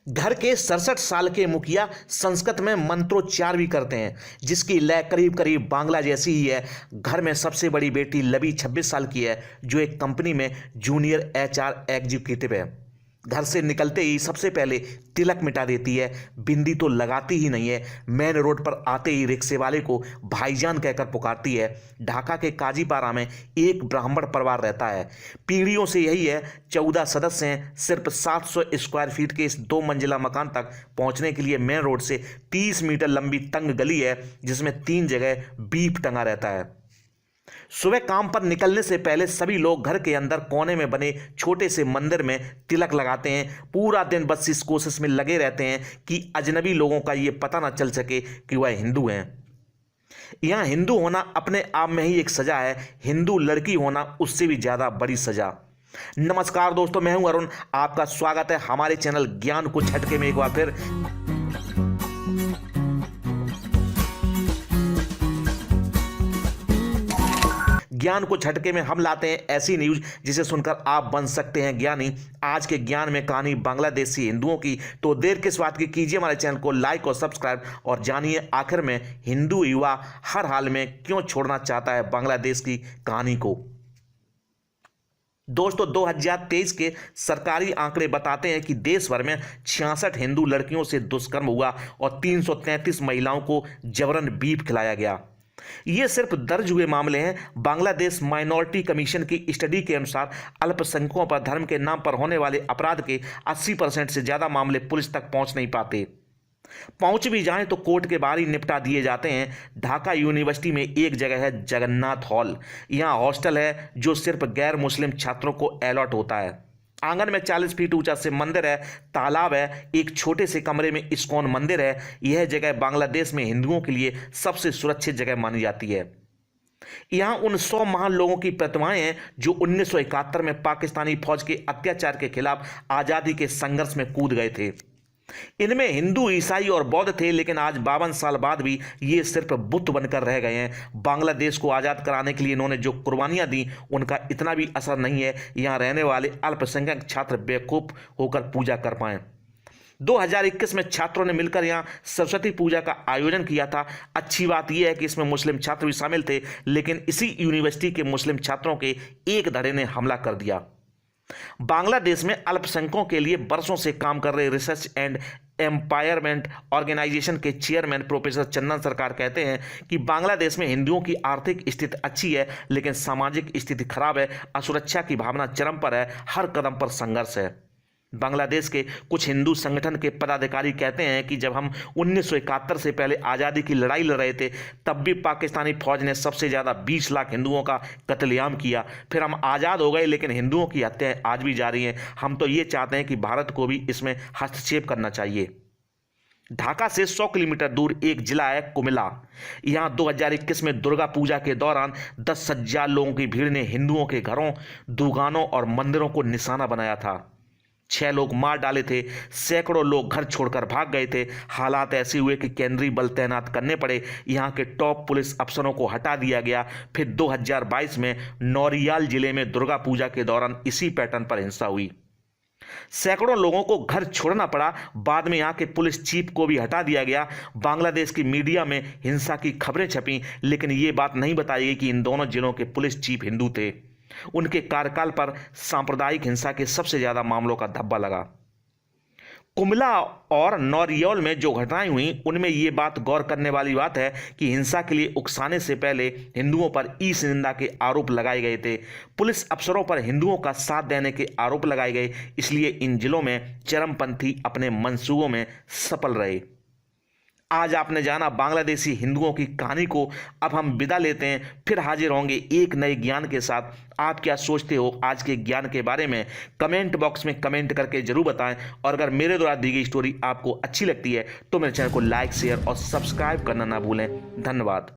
घर के 67 साल के मुखिया संस्कृत में मंत्रोच्चार भी करते हैं, जिसकी लय करीब करीब बांग्ला जैसी ही है। घर में सबसे बड़ी बेटी लबी 26 साल की है, जो एक कंपनी में जूनियर एचआर एग्जीक्यूटिव है। घर से निकलते ही सबसे पहले तिलक मिटा देती है, बिंदी तो लगाती ही नहीं है। मेन रोड पर आते ही रिक्शे वाले को भाईजान कहकर पुकारती है। ढाका के काजीपारा में एक ब्राह्मण परिवार रहता है, पीढ़ियों से यही है। 14 सदस्य हैं। सिर्फ 700 स्क्वायर फीट के इस 2 मंजिला मकान तक पहुंचने के लिए मेन रोड से 30 मीटर लंबी तंग गली है, जिसमें 3 जगह बीप टंगा रहता है। सुबह काम पर निकलने से पहले सभी लोग घर के अंदर कोने में बने छोटे से मंदिर में तिलक लगाते हैं। पूरा दिन बस इस कोशिश में लगे रहते हैं कि अजनबी लोगों का ये पता ना चल सके कि वह हिंदू हैं। यहाँ हिंदू होना अपने आप में ही एक सजा है, हिंदू लड़की होना उससे भी ज़्यादा बड़ी सजा। नमस्कार दोस्तों, मैं हूं अरुण, आपका स्वागत है हमारे चैनल ज्ञान को झटके में एक बार फिर। ज्ञान को झटके में हम लाते हैं ऐसी न्यूज जिसे सुनकर आप बन सकते हैं ज्ञानी। आज के ज्ञान में कहानी बांग्लादेशी हिंदुओं की। तो देर किस बात की, कीजिए हमारे चैनल को लाइक और सब्सक्राइब और जानिए आखिर में हिंदू युवा हर हाल में क्यों छोड़ना चाहता है बांग्लादेश की कहानी को। दोस्तों, 2023 के सरकारी आंकड़े बताते हैं कि देश भर में 66 हिंदू लड़कियों से दुष्कर्म हुआ और 333 महिलाओं को जबरन बीफ खिलाया गया। ये सिर्फ दर्ज हुए मामले हैं। बांग्लादेश माइनॉरिटी कमीशन की स्टडी के अनुसार अल्पसंख्यकों पर धर्म के नाम पर होने वाले अपराध के 80% से ज्यादा मामले पुलिस तक पहुंच नहीं पाते। पहुंच भी जाएं तो कोर्ट के बाहर ही निपटा दिए जाते हैं। ढाका यूनिवर्सिटी में एक जगह है जगन्नाथ हॉल। यहाँ हॉस्टल है जो सिर्फ गैर मुस्लिम छात्रों को अलॉट होता है। आंगन में 40 फीट ऊंचा से मंदिर है, तालाब है, एक छोटे से कमरे में इस्कॉन मंदिर है। यह जगह बांग्लादेश में हिंदुओं के लिए सबसे सुरक्षित जगह मानी जाती है। यहाँ उन 100 महान लोगों की प्रतिमाएं हैं जो 1971 में पाकिस्तानी फौज के अत्याचार के खिलाफ आज़ादी के संघर्ष में कूद गए थे। इनमें हिंदू, ईसाई और बौद्ध थे, लेकिन आज 52 साल बाद भी ये सिर्फ बुत बनकर रह गए हैं। बांग्लादेश को आज़ाद कराने के लिए इन्होंने जो कुर्बानियां दी उनका इतना भी असर नहीं है। यहाँ रहने वाले अल्पसंख्यक छात्र बेवकूफ होकर पूजा कर पाए। 2021 में छात्रों ने मिलकर यहाँ सरस्वती पूजा का आयोजन किया था। अच्छी बात यह है कि इसमें मुस्लिम छात्र भी शामिल थे, लेकिन इसी यूनिवर्सिटी के मुस्लिम छात्रों के एक धड़े ने हमला कर दिया। बांग्लादेश में अल्पसंख्यकों के लिए बरसों से काम कर रहे रिसर्च एंड एम्पावरमेंट ऑर्गेनाइजेशन के चेयरमैन प्रोफेसर चंदन सरकार कहते हैं कि बांग्लादेश में हिंदुओं की आर्थिक स्थिति अच्छी है, लेकिन सामाजिक स्थिति खराब है। असुरक्षा की भावना चरम पर है, हर कदम पर संघर्ष है। बांग्लादेश के कुछ हिंदू संगठन के पदाधिकारी कहते हैं कि जब हम 1971 से पहले आज़ादी की लड़ाई लड़ रहे थे, तब भी पाकिस्तानी फौज ने सबसे ज़्यादा 20 लाख हिंदुओं का कत्लेआम किया। फिर हम आज़ाद हो गए, लेकिन हिंदुओं की हत्याएं आज भी जारी हैं। हम तो ये चाहते हैं कि भारत को भी इसमें हस्तक्षेप करना चाहिए। ढाका से 100 किलोमीटर दूर एक जिला है कुमिला। यहाँ 2021 में दुर्गा पूजा के दौरान 10,000 लोगों की भीड़ ने हिंदुओं के घरों, दुकानों और मंदिरों को निशाना बनाया था। 6 लोग मार डाले थे, सैकड़ों लोग घर छोड़कर भाग गए थे। हालात ऐसे हुए कि केंद्रीय बल तैनात करने पड़े। यहाँ के टॉप पुलिस अफसरों को हटा दिया गया। फिर 2022 में नौरियाल जिले में दुर्गा पूजा के दौरान इसी पैटर्न पर हिंसा हुई। सैकड़ों लोगों को घर छोड़ना पड़ा। बाद में यहाँ के पुलिस चीफ को भी हटा दिया गया। बांग्लादेश की मीडिया में हिंसा की खबरें छपी, लेकिन ये बात नहीं बताई गई कि इन दोनों जिलों के पुलिस चीफ हिंदू थे। उनके कार्यकाल पर सांप्रदायिक हिंसा के सबसे ज्यादा मामलों का धब्बा लगा। कुमिला और नौरियल में जो घटनाएं हुई, उनमें यह बात गौर करने वाली बात है कि हिंसा के लिए उकसाने से पहले हिंदुओं पर ईश निंदा के आरोप लगाए गए थे। पुलिस अफसरों पर हिंदुओं का साथ देने के आरोप लगाए गए। इसलिए इन जिलों में चरमपंथी अपने मंसूबों में सफल रहे। आज आपने जाना बांग्लादेशी हिंदुओं की कहानी को। अब हम विदा लेते हैं, फिर हाजिर होंगे एक नए ज्ञान के साथ। आप क्या सोचते हो आज के ज्ञान के बारे में, कमेंट बॉक्स में कमेंट करके जरूर बताएं। और अगर मेरे द्वारा दी गई स्टोरी आपको अच्छी लगती है तो मेरे चैनल को लाइक, शेयर और सब्सक्राइब करना ना भूलें। धन्यवाद।